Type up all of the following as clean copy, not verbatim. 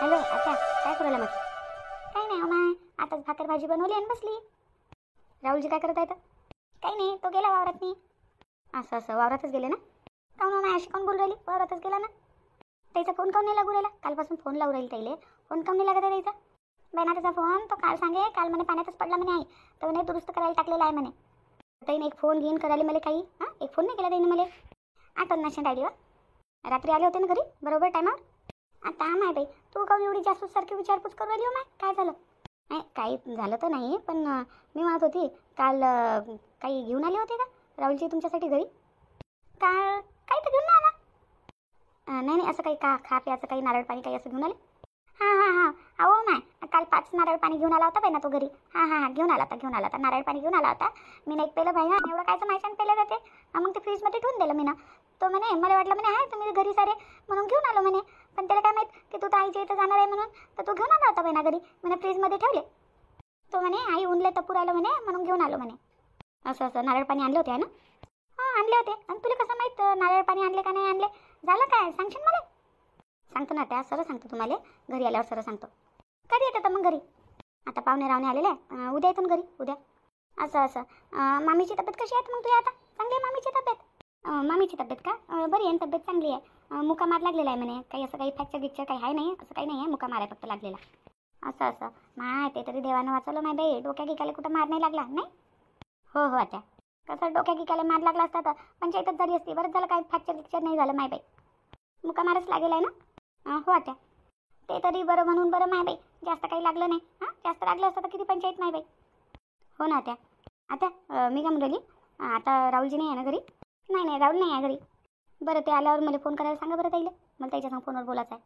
Hello आता काय करायला मग? काही नाही माय, आताच भाकर भाजी बनवली आणि बसली. राहुलजी काय करत आहेत? काही नाही, तो गेला वावरात. मी असं असं वावरातच गेले ना? काऊन माय अशी कोण बोलू राहिली? वावरातच गेला ना. त्याचा फोन काऊन नाही लागू राहिला? कालपासून फोन लावू राहील त्याला, फोन काऊन नाही लागत आहे त्याचा? बहिणा त्याचा फोन तो काल सांगे, काल म्हणे पाण्यातच पडला म्हणे आई, तर म्हणे दुरुस्त करायला टाकलेला आहे म्हणे. त्याने एक फोन घेऊन करायला मला काही एक फोन नाही केला त्याने मला. आठवण नसेल राहिली वा. रात्री आले होते ना घरी बरोबर टायमावर. आता माय बाई, तू काऊन एवढी जासूस सारखी विचारपूस करू राहिली हो माय? काय झालं? नाही काही झालं तर नाही, पण मी म्हणत होती काल काही घेऊन आले होते का राहुलजी तुमच्यासाठी घरी? काल काही तर घेऊन नाही आला. नाही नाही, असं काही खा प्यायचं काही नारळ पाणी काही असं घेऊन आले? हां हां हां, अहो माय काल 5 नारळ पाणी घेऊन आला होता बाई ना तो घरी. हां हां, घेऊन आला होता नारळ पाणी घेऊन आला होता. मी नाही पेलं बाई. एवढं कायचं माहिती पेलं जाते. मग ते फ्रीजमध्ये ठेवून दिलं मी ना. तो म्हणे मला वाटलं म्हणे आहे तुम्ही घरी सारे म्हणून घेऊन आलो म्हणे. पण त्याला काय माहीत की तू तर आईच्या इथं जाणार आहे म्हणून, तर तू घेऊन आला होता बाई ना घरी म्हणे, फ्रीजमध्ये ठेवले. तो म्हणे आई उनले तपूर आलो म्हणे म्हणून घेऊन आलो म्हणे. असं असं नारळ पाणी आणले होते आहे ना? हां आणले होते. आणि तुला कसं माहीत नारळ पाणी आणले का नाही आणले? झालं काय सांगशील मला? सांगतो ना त्या, सरळ सांगतो तुम्हाला, घरी आल्यावर सरळ सांगतो. कधी येतं तर मग घरी? आता पाहुणे रावणे आलेले आहे, उद्या येतो घरी उद्या. असं असं मामीची तब्येत कशी आहे मग तुझी आता? चांगली आहे मामीची तब्येत? मामीची तब्येत का बरी आहे, तब्येत चांगली आहे. मुका मार लागलेला आहे म्हणे, काही असं काही फ्रॅक्चर गिक्चर काही आहे नाही, असं काही नाही आहे, मुका मार आहे फक्त लागलेला. असं असं माय, ते तरी देवानं वाचवलं माय बाई, डोक्या गिकायला कुठं मार नाही लागला नाही? हो हो आता कसं डोक्या गिकायला मार लागला असता तर पंचायतच झाली असती. बरं झालं काही फ्रॅक्चर गिक्चर नाही झालं माय बाई, मुका मारच लागेल आहे ना? हो आता ते तरी बरं म्हणून बरं माय बाई, जास्त काही लागलं नाही. जास्त लागलं असतं तर किती पंचायत माय बाई. हो ना आता मी काय म्हणली, आता राहुलजी नाही आहे ना घरी? नाही नाही, राहुल नाही आहे घरी. बरं ते आल्यावर मला फोन करायला सांगा बरं ताईला, मला त्याच्यासंग फोनवर बोलायचं आहे.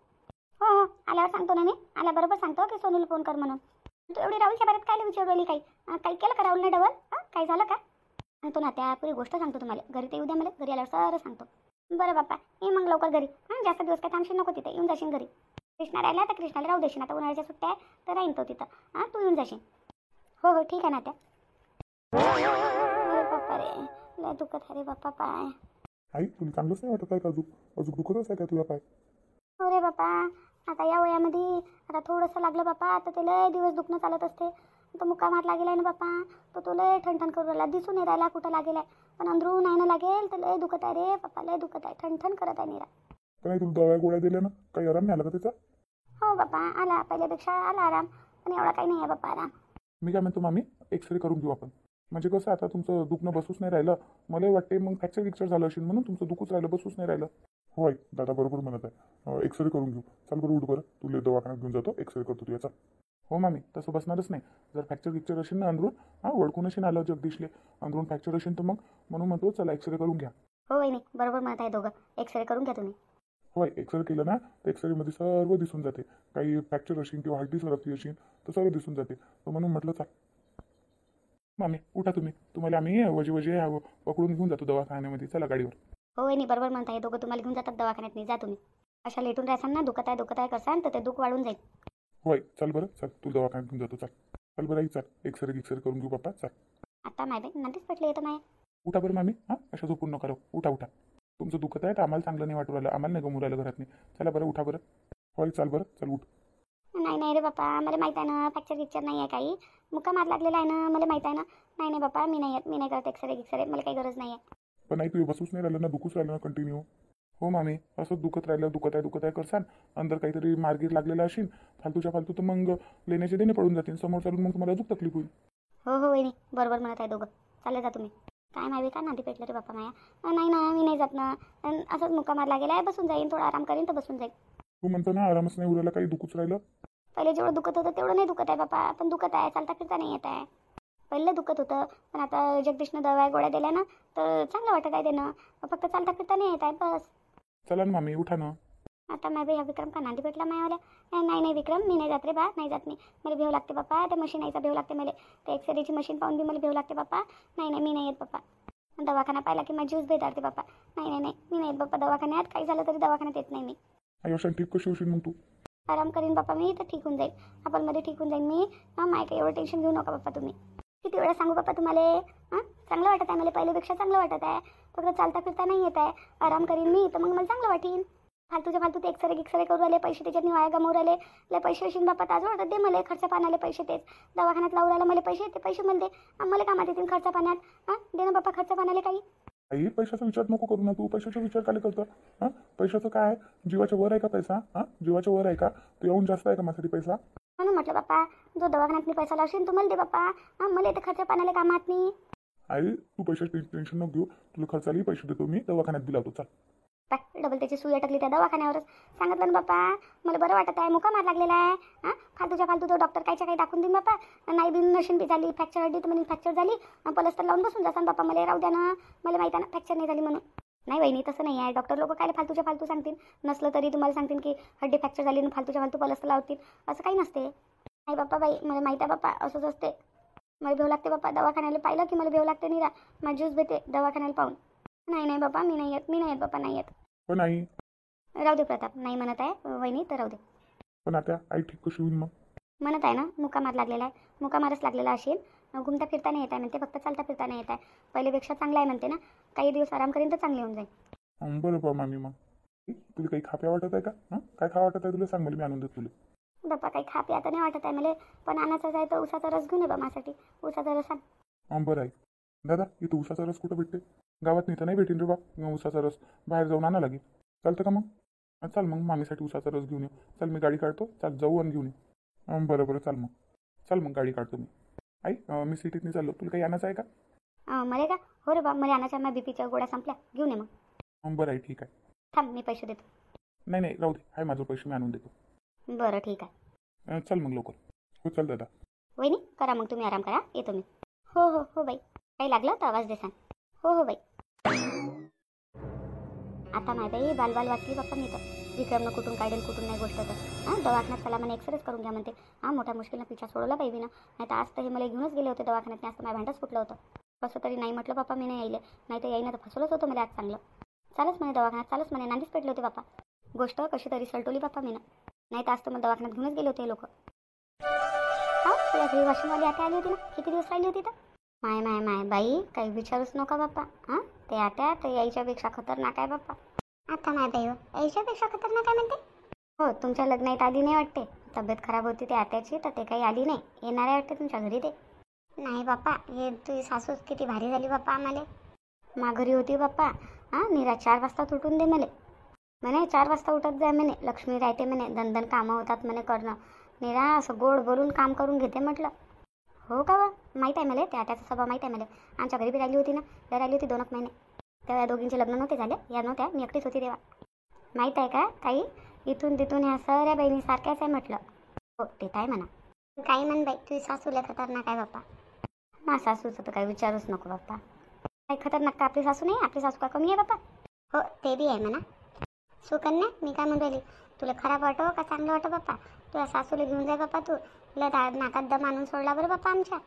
हो हो आल्यावर सांगतो ना मी, आल्याबरोबर सांगतो की सोनूला फोन कर म्हणून. तू एवढी राहुलच्या बारेत काय विचारली? काही केलं का राहुलने डबल? काही झालं का? सांगतो ना त्या पुरी गोष्ट सांगतो तुम्हाला, घरी ते उद्या मला घरी आल्यावर सर सांगतो. बरं बाप्पा ये मग लवकर घरी. जास्त दिवस काय थांबशील नको तिथे, येऊन जाशील घरी. कृष्णा राहिला तर कृष्णाला राहू देशील, आता उन्हाळ्याच्या सुट्ट्या आहे तर राहीन तो तिथं. तू येऊन जाशील. हो हो ठीक आहे ना त्या. अरे बाप्पा रे, लय दुखत आहे रे बाप्पा पाय. आई तुला चांगलंच नाही वाटत आहे का? अजून दुखतच आहे का तुला पाय? हो रे बाप्पा, आता या वयामध्ये आता थोडंसं लागलं बाप्पा, आता ते लय दिवस दुखणं चालत असते. तो मुक्का मार लागेल आहे ना बाप्पा, तो लय ठणठण करू राहिला, दिसून नाही राहिला कुठं लागेल आहे, पण अंदरून आहे ना लागेल तर लय दुखत आहे रे बाप्पा, लय दुखत आहे, ठणठण करत आहे निरा. तर नाही तुला दवा गोळ्या दिल्या ना, काही आराम नाही आला का त्याचा? हो बाप्पा आला, पहिल्यापेक्षा आला आराम, पण एवढा काही नाही आहे बाप्पा आराम. मी काय म्हणतो मामी, एक्सरे करून घेऊ आपण. म्हणजे कसं आता तुमचं दुखणं बसूच नाही राहिलं, मला वाटते मग फ्रॅक्चर गिक्चर झालं असेल म्हणून तुमचं दुखूच राहिलं, बसूच नाही राहिलं. हो आई दादा बरोबर म्हणत आहे, एक्सरे करून घेऊ. चाल बरं उठ बरं, तुला दवाखान्यात घेऊन जातो, एक्सरे करतो तुझ्या. चाल. हो मामी तसं बसणारच नाही, जर फ्रॅक्चर गिक्चर असेल ना अंदरून वळखून असेल आलं जगदीशले, अंदरून फ्रॅक्चर असेल तर मग म्हणून म्हणतो चला एक्सरे करून घ्या. हो वहिनी बरोबर म्हणत आहे दोघं, एक्सरे करून घ्या तुम्ही. होय एक्सरे केलं ना तर एक्सरेमध्ये सर्व दिसून जाते, काही फ्रॅक्चर असेल किंवा हड्डी सरकली असेल तर सर्व दिसून जाते. तर म्हणून म्हटलं चाल मामी उठा तुम्ही, तुम्हाला आम्ही वजे पकडून घेऊन जातो दवाखान्यामध्ये, चला गाडीवर. हो वहिनी बरोबर म्हणत आहे दोघं, तुम्हाला घेऊन जातात दवाखान्यात, नाही जा तुम्ही. अशा लेटून राहसान ना, दुखत आहे करसान तर ते दुःख वाढून जाईल. होय चल बरं, चल तू दवाखान्यात घेऊन जातो. चल बरं आई चाल, एक्सरे गिक्सरे करून घेऊ बाप्पा. चाल आता माय बाई नंतरच पटले येतं माय. उठा बरं मामी, अशा झोपून नका राहू, उठा. तुमचं दुखत आहे तर आम्हाला चांगलं नाही वाटू राहिलं, आम्हाला नाही गमू राहिलं घरात नाही. चला बरं उठा बरं. होय चाल बरं, चल उठ. नाही रे बाप्पा, मला माहीत आहे ना फ्रॅक्चर गिक्चर नाही आहे, काही मुक्का मार लागलेला आहे ना, मला माहीत आहे ना. नाही बाप्पा मी नाही करत एक्सरे गिक्सरे, मला काही गरज नाही आहे. पण नाही तू बसूच नाही राहिलं ना, दुखूच राहिलं ना कंटिन्यू. हो मामी असंच दुखत राहिलं, दुखत आहे करसान, अंदर काहीतरी मार्गीर लागलेला असेल फालतूच्या फालतू, तर मग लेण्याचे देणे पडून जातील समोर चालून, मग तुम्हाला अजून तकलीफ होईल. हो वहिनी बरोबर म्हणत आहे दोघं, चालले जा तुम्ही. काय माहिती का नांदी पेटलं रे बाप्पा माया. नाही ना मी नाही जात ना, असंच मुक्का मार लागेला आहे, बसून जाईन, थोडा आराम करीन तर बसून जाईन. तू म्हणतो ना आरामच नाही उरायला, काही दुखूच राहिलं. पहिले जेवढं दुखत होतं तेवढं नाही दुखत आहे बाप्पा, पण दुखत आहे, चालता फिरता नाही येत आहे. पहिलं दुखत होतं, पण आता जगदीशनं दवा गोळ्या दिल्या ना तर चांगलं वाटत आहे त्यानं, फक्त चालता फिरता नाही येत आहे बस. चला ना मामी उठा ना. आता माय हा विक्रम का नांदी पेटला मायावाल्या. नाही विक्रम मी नाही जात रे बा, नाही जात मला भेव लागते बाप्पा, त्या मशीन यायचा भेव लागते मला, त्या एक्सरेची मशीन पाहून बी मला भेव लागते बाप्पा. नाही मी नाही येत बाप्पा, दवाखाना पाहिला की माझी जीवच बेदारते बाप्पा. नाही मी नाही येत बाप्पा दवाखान्यात, काही झालं तरी दवाखान्यात येत नाही मी. अशा ठीक कशी होशील मग तू? आराम करीन बाप्पा मी, तर ठीक होऊन जाईल, आपण मध्ये ठीक होऊन जाईन मी. माय काही एवढं टेन्शन घेऊ नका बाप्पा तुम्ही. किती वेळा सांगू बाप्पा तुम्हाला, चांगलं वाटत आहे मला, पहिल्यापेक्षा चांगलं वाटत आहे, फक्त चालता फिरता नाही येत आहे. आराम करीन मी तर मग मला चांगलं वाटेन. फालतू ते एक्सरे करू राहिले, पैसे त्याच्यात वाया गमावू राहिले. लय पैसे असेल बाप्पा ताजवळ तर दे मला खर्च पाण्याले पैसे. तेच दवाखान्यात लावू राहिला मला पैसे, ते पैसे मला दे. मला कामात येतील खर्च पाण्यात. हां दे ना बाप्पा खर्च पाण्याले काही. आई पैशाचा विचार नको करू ना तू. पैशाचा विचार काय करतं? हां पैशाचं काय आहे? जीवाच्या वर आहे का पैसा? हां जीवाच्या वर आहे का? तू येऊन जास्त आहे का माझ्यासाठी पैसा? म्हणून म्हटलं बाप्पा जो दवाखान्यात मी पैसा लावशील तू मला दे बाप्पा. हां मला येते खर्च पाण्याले कामात नाही. आई तू पैशाची टेन्शन नको घेऊ. तुला खर्चालाही पैसे देतो मी, दवाखान्यात बी लावतो. चल काय डबल त्याची सुई अटकली त्या दवाखान्यावरच. सांगितलं ना बाप्पा मला बरं वाटत आहे, मुका मार लागलेला आहे. हां फालतू तो डॉक्टर कायच्या काही दाखवून देईन बाप्पा. नाही बी नशीन बी झाली फ्रॅक्चर हड्डी तर म्हणजे फ्रॅक्चर झाली, पलस्तर लावून बसून जासान बाप्पा. मला राहू द्या ना, मला माहिती आहे ना फ्रॅक्चर नाही झाली म्हणून. नाही वहिनी तसं नाही आहे. डॉक्टर लोक काय फालतू सांगतील. नसलं तरी तुम्हाला सांगतील की हड्डी फ्रॅक्चर झाली आणि फालतू पलस्तर लावतील. असं काही नसते. नाही बाप्पा बाई मला माहिती आहे बाप्पा असंच असते. मला भेव लागते बाप्पा दवाखान्याला पाहिलं की मला भेव लागते. निरा माझी ज्यूस भेटे दवाखान्याला पाहून. नाही बाप्पा मी नाही येत बाप्पा नाही येत. पण आई राहू दे प्रताप, नाही म्हणत आहे वहिनी तर राहू दे. पण आता आई ठीक कशी होईल मग? म्हणत आहे ना मुकामार लागलेला आहे. मुकामारच लागलेला असेल. घुमता फिरता नाही येत आहे म्हणते, फक्त चालता फिरता नाही येत आहे. पहिलेपेक्षा चांगला आहे म्हणते ना. काही दिवस आराम करीन तर चांगले होऊन जाईल. बरं बा मामी मग तुला काही खाप्या वाटत आहे का? हां काय खा वाटत आहे तुला? सांग मला, मी आणून देतो तुला. बाप्पा काही खा प्या तर नाही वाटत आहे मला, पण आणायचं आहे तर उसाचा रस घेऊन ये बा माझ्यासाठी. उसाचा रस आण. बरं आहे दादा. इथं उसाचा रस कुठं भेटते? गावात नाही तर नाही भेटेन रे बा उसाचा रस. बाहेर जाऊन आणा लागेल. चालतं का मग? चल मग मामीसाठी उसाचा रस घेऊन ये. चल मी गाडी काढतो. चल जाऊ आणि घेऊन ये. बरं चल मग गाडी काढतो मी. आई मी सिटीत नाही चाललो. तुला काही आणायचं आहे का? मला का? हो रे बा मला आणायच्या माझ्या बीपीच्या गोळ्या संपल्या. घेऊन ये मग. बरं आहे ठीक आहे. थांब मी पैसे देतो. नाही राहू दे. आहे माझं पैसे मी आणून देतो. बरं ठीक आहे. चल मग लवकर. हो चल दादा. वहिनी करा मग तुम्ही आराम करा, येतो मी. हो बाई काही लागलं तर आवाज देसान. हो बाई. आता माहिती आहे बाल वाचली बाप्पा मी तर. विक्रमनं कुठून काढेल कुठून नाही गोष्ट तर. हां दवाखान्यात चला म्हणे एक्सरेच करून घ्या म्हणते. हां मोठ्या मुश्किलनं पिछा सोडवला पाहिजे ना. नाही तर आज तर हे मला घेऊनच गेले होते दवाखान्यात. असं माझ्या भांडंच फुटलं होतं. कसं तरी नाही म्हटलं बाप्पा मी नाही यायले. नाही तर यायनं तर फसवलंच होतं मला आज चांगलं. चालच म्हणे दवाखान्यात चालच म्हणे. नांदीच पेटले होते बाप्पा. गोष्ट कशी तरी सलटवली बाप्पा मी ना. नाही तर आज तर मला दवाखान्यात घेऊनच गेले होते लोक. हा तुला घरी वाशिमवाली आत्या आली होती ना, किती दिवस राहिली होती तर? माय बाई काही विचारूच नका बाप्पा. हां ते आत्या ते यायच्यापेक्षा खतरनाक आहे बाप्पा. आता माय बाई यायच्यापेक्षा खतरनाक आहे म्हणते. हो तुमच्या लग्नात आली नाही वाटते. तब्येत खराब होती ते आत्याची तर ते काही आली नाही. येणार आहे वाटते तुमच्या घरी ते. नाही बाप्पा हे तुझी सासूच किती भारी झाली बाप्पा. आम्हाला माघारी होती बाप्पा. हां निरा 4 वाजता उठून दे म्हणे 4 वाजता उठत जाय म्हणे. लक्ष्मी राहते म्हणे. दणदण कामं होतात म्हणे करणं. निरा असं गोड बोलून काम करून घेते म्हटलं. हो का वा माहीत आहे मला. त्या त्याचा स्वभाव माहीत आहे मला. आमच्या घरी बी राहिली होती ना. त्या राहिली होती 2 महिने. तेव्हा या दोघींचे लग्न नव्हते झाले. या नव्हत्या मी एकटीच होती तेव्हा. माहीत आहे का काही इथून तिथून ह्या सगळ्या बहिणी सारख्याच आहे म्हटलं. हो ते काय म्हणा. काही म्हण बाई तुझी सासूला खतरनाक आहे बाप्पा. मा सासूचं तर काही विचारूच नको बाप्पा. काही खतरनाक का आपली सासू नाही. आपली सासू का कमी आहे बाप्पा. हो ते बी आहे म्हणा. सुकन्या मी काय म्हणून राहिली. तुला खराब वाटो का चांगलं वाटो बाप्पा. तुला सासूला घेऊन जाय बाप्पा. तू तुला नाकात दम आणून सोडला बरं बाप्पा आमच्या.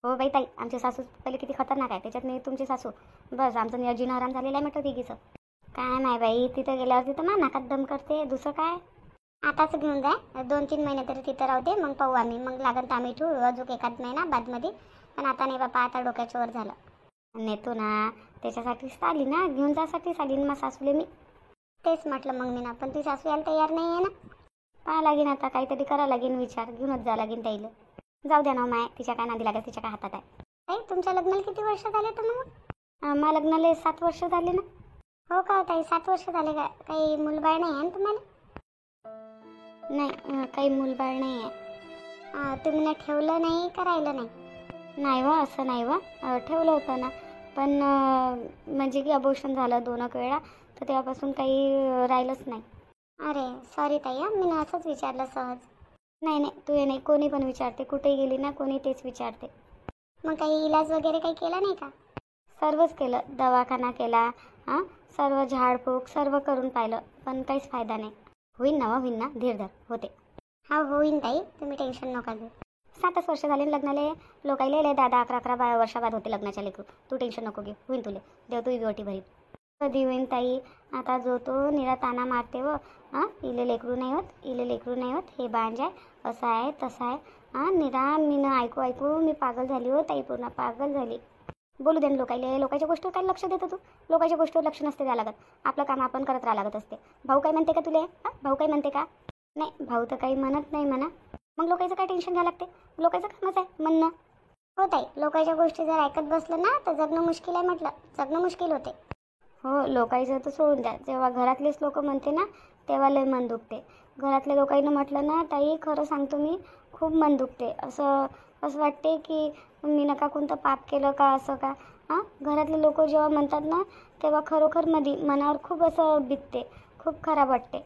हो बाई ताई आमची सासू पहिले किती खतरनाक आहे. त्याच्यात मी तुमची सासू बस आमचं नियोजन आराम झालेलं आहे म्हटलं तिघीचं. काय नाही बाई तिथं गेल्यावर तिथं मा नाकात दम करते. दुसरं काय. आताच घेऊन जाय 2-3 महिने तरी तिथं राहते. मग पाहू आम्ही. मग लागेल तर आम्ही ठेवू अजून एखाद महिना बादमध्ये. पण आता नाही बाप्पा. आता डोक्याच्या वर झालं. नेतो ना त्याच्यासाठीच आली ना. घेऊन जासाठीच आली ना मग सासूले मी. तेच म्हटलं मग मी ना. पण ती सासू यायला तयार नाही आहे ना. पाहा लागेन आता काहीतरी करावं लागेन विचार. घेऊनच जा लागेन ताईला. जाऊ द्या ना माय. तिच्या काय नांदी लागेल. तिच्या काय हातात आहे. ताई तुमच्या लग्नाला किती वर्ष झाले तर मग? मला लग्नाला 7 वर्ष झाले ना. हो का ताई 7 वर्ष झाले का? काही मुलबाळ नाही आहे ना तुम्हाला? नाही काही मुलबाळ नाही आहे. तुम्ही ना ठेवलं नाही का राहिलं नाही? नाही वा असं नाही वा. ठेवलं होतं ना. पण म्हणजे की अबॉर्शन झालं 2 वेळा तर तेव्हापासून काही राहिलंच नाही. अरे सॉरी ताई मी असंच विचारलं सहज. नाही तू हे नाही कोणी पण विचारते. कुठे गेली ना कोणी तेच विचारते. मग काही इलाज वगैरे काही केला नाही का? सर्वच केलं. दवाखाना केला. हां सर्व झाडफूक सर्व करून पाहिलं पण काहीच फायदा नाही. होईन ना धीर धर होते. हा होईन ताई तुम्ही टेन्शन नका घेऊ. 7 वर्ष झाले लग्नाले. लोकाईले 10-11 वर्षाबाद होते लग्नाच्या लेकरू. तू टेन्शन नको घे. होईन तुले. देव तू गोटी भरील. कधी होईन ताई. आता जो तो निरा ताना मारते व हां इले लेकरू नाही होत हे बांज आहे असं आहे तसं आहे. हां निरा मी न ऐकू मी पागल झाली हो ताई. पूर्ण पागल झाली. बोलू दे ना लोकायले. लोकांच्या गोष्टीवर काय लक्ष देतो तू? लोकांच्या गोष्टीवर लक्ष नसते द्यावं लागत. आपलं काम आपण करत राहावं लागत असते. भाऊ काय म्हणते का तुले? हां, भाऊ काय म्हणते का? नाही, भाऊ तर काही म्हणत नाही म्हणा. मग लोकांचं काय टेन्शन घ्यावं लागते? लोकांचं कामच आहे म्हणणं. हो ताई, लोकांच्या गोष्टी जर ऐकत बसलं ना तर जगणं मुश्किल आहे म्हटलं. जगणं मुश्किल होते. हो, लोकांचं तर सोडून द्या. जेव्हा घरातलेच लोक म्हणते ना तेव्हा लय मन दुखते. घरातल्या लोकांनी म्हटलं ना ताई, खरं सांगतो मी, खूप मन दुखते. असं असं वाटते की मी नका कोणतं पाप केलं का, असं का. हां, घरातले लोक जेव्हा म्हणतात ना तेव्हा खरोखर मनावर खूप असं बितते. खूप खराब वाटते.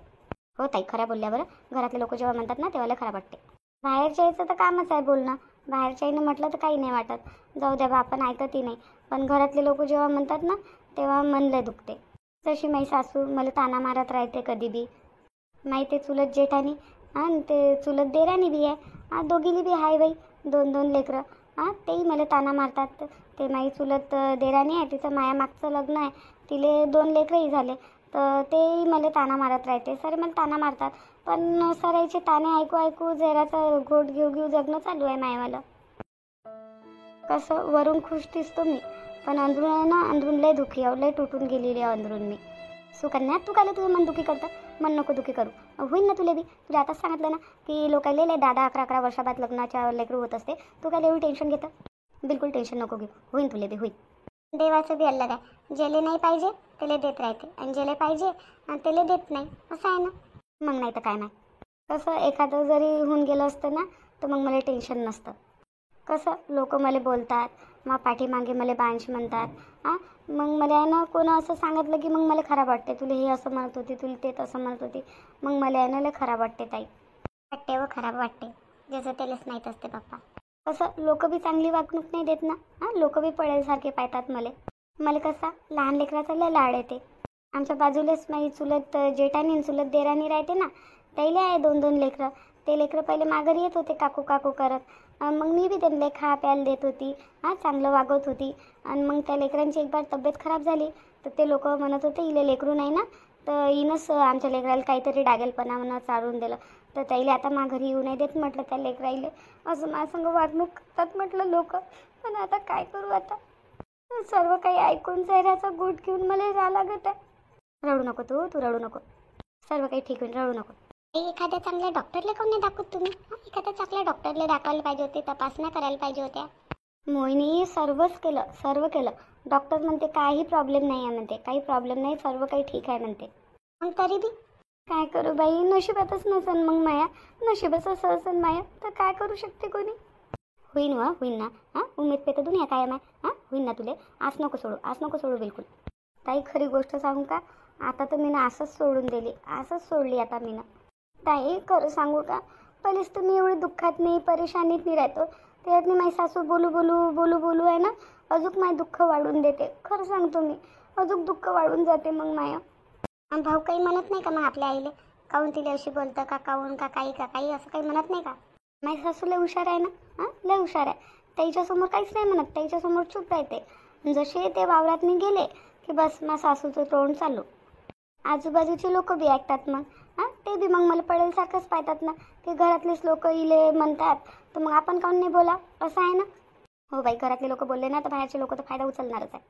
हो ताई, खरं बोलल्यावर घरातले लोक जेव्हा म्हणतात ना तेव्हा लय खराब वाटते. बाहेरच्या याचं तर कामच आहे बोलणं. बाहेरच्या आईनं म्हटलं तर काही नाही वाटत, जाऊ द्या बा, आपण ऐकतही नाही. पण घरातले लोक जेव्हा म्हणतात ना तेव्हा मन लय दुखते. जशी माझी सासू मला ताना मारत राहते कधी बी. माहिती चुलत जेठानी आणि ते चुलत देराणी बी आहे. दोघीली बी आहे बाई, 2-2 लेकरं. तेही मला ताना मारतात. ते माझी चुलत देराणी आहे, तिचं मायामागचं लग्न आहे, तिले 2 लेकरंही झाले. तर तेही मला ताना मारत राहते. सर मला ताना मारतात. पण सरायचे ताने ऐकू ऐकू जराचं घोट घेऊ जगणं चालू आहे मायवालं. कसं वरून खुश दिसतो मी, पण अंदरून आहे ना, अंदरून लय दुखी आहे, लय तुटून गेलेली आहे अंदरून मी. सुकन्या, तू काय तुझं मन दुखी करतं? मन नको दुखी करू. होईन ना तुला बी. तुला आताच सांगितलं ना की लोकांना लय 10-11 वर्षाबाद लग्नाच्या लेकरू होत असते. तू काय एवढी टेन्शन घेतं? बिलकुल टेन्शन नको घेऊ. होईन तुला बी, होईन. देवाचं बी अलग आहे. ज्याला नाही पाहिजे त्याला देत राहते, आणि ज्याला पाहिजे आणि त्याला देत नाही, असं आहे ना. मग नाही तर काय नाही. कसं एखादं जरी होऊन गेलं असतं ना तर मग मला टेन्शन नसतं. कसं लोक मला बोलतात, मग पाठीमागे मला बांश म्हणतात. मग मला आहे ना कोण असं सांगितलं की मग मला खराब वाटते. तुला हे असं म्हणत होती, तुला ते तसं म्हणत होती. मग मला आहे ना लय खराब वाटते ताई. वाटते व खराब वाटते, जसं त्यालाच माहीत असते पप्पा. कसं लोक बी चांगली वागणूक नाही देत ना. लोक बी पडेलसारखे पाहतात मला कसा लहान लेकराचा लय लाड येते. आमच्या बाजूलाच माझी चुलत जेठानी आणि चुलत देराणी राहते ना, त्याला आहे 2-2 लेकरं. ते लेकरं पहिले माघारी येत होते काकू काकू करत. मग मी बी त्यांना खा प्यायला देत होती. चांगलं वागवत होती. आणि मग त्या लेकरांची एक बार तब्येत खराब झाली तर ते लोक म्हणत होते इले लेकरू नाही ना, तर हिनंच आमच्या लेकराला काहीतरी डागेलपणा म्हणून चालून दिलं. तर त्याला आता माघारी येऊ नाही देत म्हटलं त्या लेकराईले. असं माझ्यासंग वागणूक करतात म्हटलं लोक. पण आता काय करू? आता सर्व काही ऐकून चेहऱ्याचा गुट घेऊन मला जा लागत आहे. रडू नको तू रडू नको. सर्व काही ठीक होईल, रडू नको. एखाद्या चांगल्या डॉक्टरला कोण नाही दाखवत तुम्ही? एखाद्या चांगल्या डॉक्टरला दाखवायला पाहिजे होते, तपासण्या करायला पाहिजे होत्या. मोहिनी, सर्व केलं. डॉक्टर म्हणते काही प्रॉब्लेम नाही आहे म्हणते, काही प्रॉब्लेम नाही, सर्व काही ठीक आहे म्हणते. मग तरी बी काय करू बाई, नशिबातच नसन मग माया. नशिबाच असं असन माया, तर काय करू शकते कोणी? होईन ना. उमेद पे तर दुनिया कायम आहे. होईन ना तुले. आस नको सोडू बिलकुल. ताई खरी गोष्ट सांगू का, आता तर मी ना असंच सोडून दिली, असंच सोडली आता मी ना. ताई खरं सांगू का, पहिलेच तर मी एवढी दुःखात नाही, परेशानीत नाही राहतो. त्यात माझी सासू बोलू आहे ना, अजून माझं दुःख वाढून देते. खरं सांगतो मी, अजून दुःख वाढून जाते मग माया. भाऊ काही म्हणत नाही का मग आपल्या आईले? काहून तिला अशी बोलतं का, काहून का काही असं काही म्हणत नाही का? माझी सासू लय हुशार आहे ना. लय हुशार आहे. त्याच्यासमोर काहीच नाही म्हणत, त्याच्यासमोर चूप राहते. जसे ते वावरातनी गेले की बस माझ्या सासूचं तोंड चालू. आजूबाजूचे लोक बी ऐकतात मग. ते बी मग मला पडेलसारखंच पाहतात ना, की घरातलेच लोक इले म्हणतात तर मग आपण काहून नाही बोला, असं आहे ना. हो बाई, घरातले लोक बोलले ना तर बाहेरचे लोक तर फायदा उचलणारच आहे.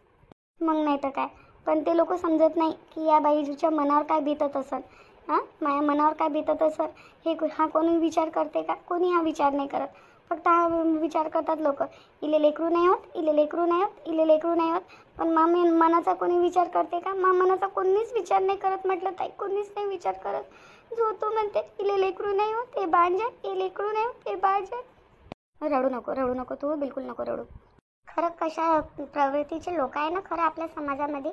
मग नाही तर काय. पण ते लोक समजत नाही की या बाईच्या मनावर काय बीतत असन. माझ्या मनावर काय बीतत असन हे कोणी विचार करते का? कोणी हा विचार नाही करत. फक्त हा विचार करतात लोक, इले लेकरू नाही होत. पण मनाचा कोणी विचार करते का? मनाचा कोणीच विचार नाही करत म्हटलं ताई, कोणीच नाही विचार करत. जो तो म्हणते इले लेकरू नाही होत, हे बाळ जाय, हे लेकरू नाही होत, हे बाळ जाय. रडू नको तू, बिलकुल नको रडू. खरं कशा प्रवृत्तीचे लोक आहे ना खरं आपल्या समाजामध्ये.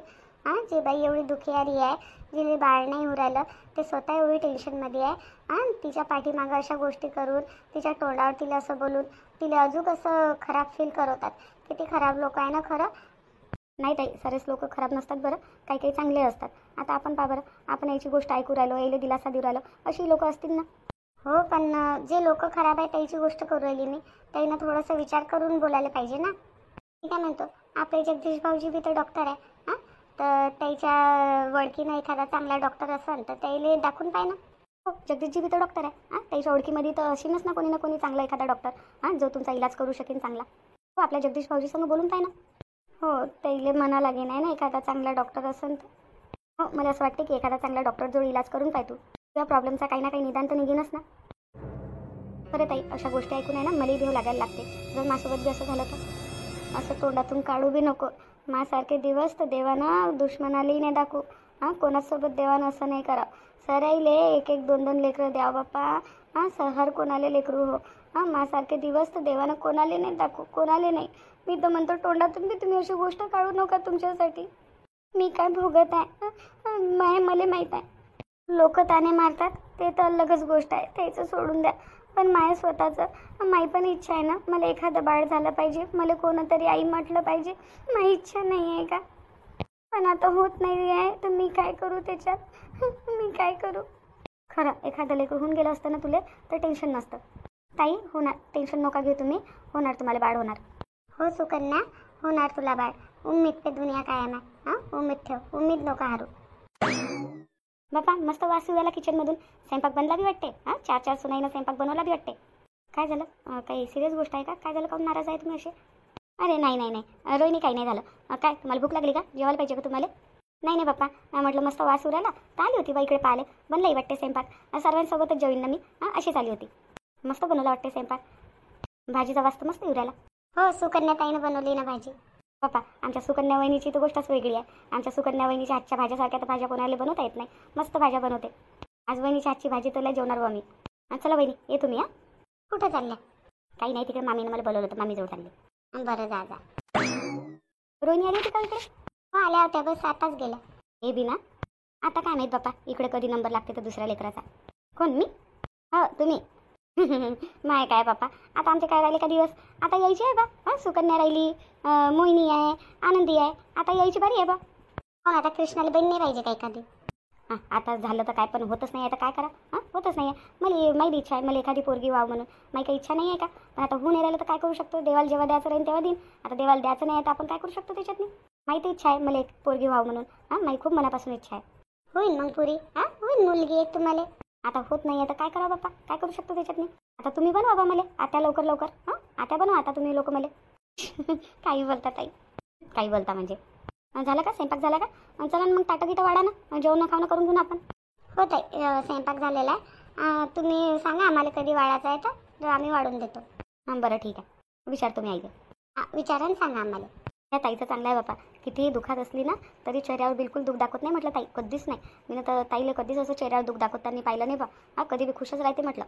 जे बाई एवढी दुखियारी आहे, जिने बाळ नाही उरायलं, ते स्वतः एवढी टेन्शनमध्ये आहे. तिच्या पाठीमागं अशा गोष्टी करून, तिच्या तोंडावर तिला असं बोलून तिला अजून असं खराब फील करवतात. किती खराब लोक आहे ना खरं. नाही ताई, सरेच लोक खराब नसतात बरं, काही चांगले असतात. आता आपण बरं, आपण याची गोष्ट ऐकू राहिलो, याला दिलासा देऊ राहिलो, अशी लोक असतील ना. हो, पण जे लोक खराब आहे त्याची गोष्ट करू राहिली मी, त्यांना थोडासा विचार करून बोलायला पाहिजे ना. मी काय म्हणतो, आपले जगदीश भाऊजी बी तर डॉक्टर आहे. तर त्याच्या ओळखीनं एखादा चांगला डॉक्टर असेल तर त्याला दाखवून पाय ना. हो, जगदीशजी बी तर डॉक्टर आहे. त्याच्या ओळखीमध्ये तर अशीनच ना कोणी चांगला एखादा डॉक्टर जो तुमचा इलाज करू शकेन चांगला. हो, आपल्या जगदीश भाऊजी संग बोलून पाय ना. हो त्याला म्हणा लागेल नाही ना एखादा चांगला डॉक्टर असेल तर. हो मला असं वाटते की एखादा चांगला डॉक्टरजवळ इलाज करून पाय तू. तुझ्या प्रॉब्लेमचा काही ना काही निदान तर निघेनच ना. खरं ताई अशा गोष्टी ऐकून आहे ना मलाही भेव लागायला लागते. जर माझ्यासोबत बी असं झालं तर असं तोंडातून काढू बी नको. माझ्यासारखे दिवस तर देवानं दुश्मनालाही नाही दाखवू. हां कोणासोबत देवानं असं नाही करा. सराईले एक एक दोन दोन लेकरं द्या बाप्पा. हां हर कोणाला लेकरू हो. हां माझ्यासारखे दिवस तर देवानं कोणाला नाही दाखवू, कोणाला नाही. मी तर म्हणतो तोंडातून बी तुम्ही अशी गोष्ट काढू नका तुमच्यासाठी. मी काय भोगत आहे मला माहीत आहे. लोक ताने मारतात ते तर अलगच गोष्ट आहे, त्याचं सोडून द्या. पण माझ्या स्वतःचं माझी पण इच्छा आहे ना मला एखादं बाळ झालं पाहिजे, मला कोणतरी आई म्हटलं पाहिजे. माझी इच्छा नाही आहे का? पण आता होत नाही आहे तर मी काय करू त्याच्यात? मी काय करू? खरं एखादं लेकरं होऊन गेलं असतं ना तुला तर टेन्शन नसतं. ताई होणार, टेन्शन नका घेऊ तुम्ही. होणार तुम्हाला बाळ होणार. हो सुकन्या होणार तुला बाळ. उम्मीद पे दुनिया कायम आहे. हां उम्मीद ठेव, उम्मीद नको हारू. बापा मस्त वास येऊ राहिला किचनमधून. स्वयंपाक बनला बी वाटते. हां 4 सुनाईनं स्वयंपाक बनवला बी वाटते. काय झालं? काही सिरियस गोष्ट आहे का? काय झालं? काहून नाराज आहे तुम्ही असे? अरे नाही नाही नाही रोहिणी काही नाही झालं. काय तुम्हाला भूक लागली का? जेवायला पाहिजे का तुम्हाला? नाही नाही बाप्पा म्हटलं मस्त वास येऊ राहिला तर आली होती बा इकडे पाहिले. बनलाही वाटते स्वयंपाक. सर्वांसोबतच जेवीन ना मी. अशीच आली होती. मस्त बनवला वाटते स्वयंपाक. भाजीचा वास तर मस्त येऊ राहिला. हो सुकन्या ताईनं बनवली ना भाजी. बापा आमच्या सुकन्या वहिनीची तर गोष्टच वेगळी आहे. आमच्या सुकन्या वहिनीच्या हातच्या भाज्यासारख्या तर भाज्या कोणाला बनवता येत नाही. मस्त भाज्या बनवते. आज वहिनीच्या हातची भाजी तर जेवणार बा मी. चला वहिनी ये तुम्ही. कुठं चालल्या? काही नाही तिकडे मामीनं मला बोलवलं होतं, मामीजवळ चालले. बरं जा जा. रोहिणी आली होती का इकडे? हो आल्या होत्या बस आताच गेल्या. हे बी ना आता काय माहीत बापा इकडे कधी नंबर लागते तर दुसऱ्या लेकराचा. कोण मी? हो तुम्ही. माय काय बापा आता आमचे काय राहिले का दिवस. आता यायची आहे बा. हां सुकन्या राहिली, मोहिनी आहे, आनंदी आहे. आता यायची बारी आहे बा. हो आता कृष्णाला बहीण नाही पाहिजे का एखादी? हां आता झालं तर काय पण होतच नाही आता काय करा. हां होतच नाही आहे. मला माझी इच्छा आहे मला एखादी पोरगी व्हावं म्हणून. माझी काही इच्छा नाही आहे का? पण आता होऊन राहिलं तर काय करू शकतो? देवाला जेव्हा द्यायचं राहील तेव्हा देईन. आता देवाला द्यायचं नाही आहे तर आपण काय करू शकतो त्याच्यातनी? माहिती इच्छा आहे मला एक पोरगी व्हावं म्हणून. हां माझी खूप मनापासून इच्छा आहे. होईल मग पुरी. हां होईल मुलगी एक तुम्हाला. आता होत नाही आहे तर काय करा बाप्पा? काय करू शकतो त्याच्यातनी? आता तुम्ही बनवा बा मला आता लवकर लवकर. हां आता बनवा आता तुम्ही लोक मला. काही बोलता ताई, काही बोलता म्हणजे. झालं का स्वयंपाक झाला का? चला ना मग ताटं गिटं वाढा ना, जेवण खावणं करून घेऊ ना आपण. हो ताई स्वयंपाक झालेला आहे. तुम्ही सांगा आम्हाला कधी वाढायचं आहे तर आम्ही वाढून देतो. हां बरं ठीक आहे. विचारतो मी आईला. हां विचारा आणि सांगा आम्हाला. त्या ताईचं चांगलं आहे बापा. कितीही दुखात असली ना तरी चेहऱ्यावर बिलकुल दुःख दाखवत नाही म्हटलं ताई. कधीच नाही. मी तर ताईला कधीच असं चेहऱ्यावर दुःख दाखवताना पाहिलं नाही बा. हां कधी बी खुशच राहते म्हटलं.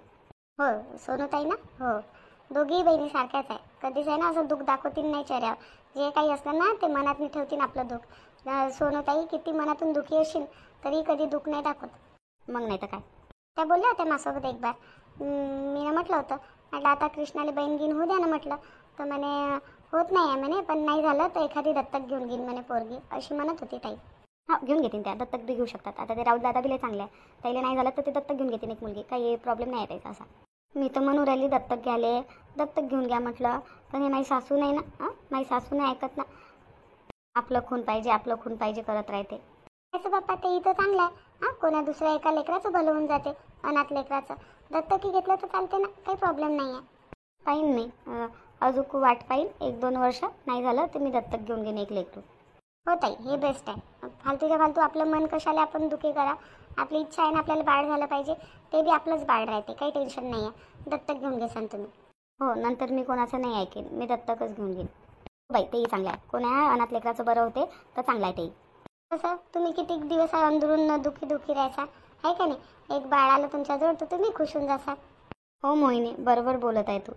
हो सोनू ताई ना. हो दोघीही बहिणी सारख्याच आहे. कधीच आहे ना असं दुःख दाखवतील नाही चेहऱ्यावर. जे काही असलं ना ते मनात नाही ठेवतील आपलं दुःख. सोनू ताई किती मनातून दुःखी असशील तरी कधी दुःख नाही दाखवत. मग नाही तर काय. त्या बोलल्या होत्या माझ्यासोबत एक बार. मी म्हटलं होतं आता कृष्णाला बहीण घेऊन होऊ द्या ना म्हटलं. तर म्हणे होत नाही आहे म्हणे पण नाही झालं तर एखादी दत्तक घेऊन घेईन म्हणे पोरगी अशी म्हणत होती ताई. हां घेऊन घेतील त्या दत्तक बी घेऊ शकतात. आता ते राहुल दादा बी लय चांगले आहे. त्याला नाही झालं तर ते दत्तक घेऊन घेतील एक मुलगी. काही प्रॉब्लेम नाही आहे त्याचा असा. मी तर म्हणून राहिली दत्तक घ्याले, दत्तक घेऊन घ्या म्हटलं. पण हे माझी सासू नाही ना. हां माझी सासू नाही ऐकत ना. आपलं खून पाहिजे करत राहते. असं बाप्पा ते इथं चांगलं आहे. हां कोणा दुसऱ्या एका लेकराचं भलं होऊन जाते. अनाथ लेकराचं दत्तकी घेतलं तर चालते ना, काही प्रॉब्लेम नाही आहे. पाहीन मी अजून वाट पाहीन 1-2 वर्ष. नाही झालं तर मी दत्तक घेऊन घेईन एक लेकरू. हो ताई हे बेस्ट आहे. फालतूच्या फालतू आपलं मन कशाला आपण दुखी करा. आपली इच्छा आहे ना आपल्याला बाळ झालं पाहिजे. ते बी आपलंच बाळ राहते. काही टेन्शन नाही आहे. दत्तक घेऊन घेसान तुम्ही. हो नंतर मी कोणाचं नाही ऐकेन. मी दत्तकच घेऊन घेईन. बाई तेही चांगलं आहे. कोणा अनाथ लेकराचं बरं होते तर चांगलं आहे तेही. तसं तुम्ही किती दिवस अंदरून दुखी राहायचा आहे का नाही. एक बाळ आलं तुमच्याजवळ तर तुम्ही खुश होऊन जासाल. हो मोहिनी बरोबर बोलत आहे तू.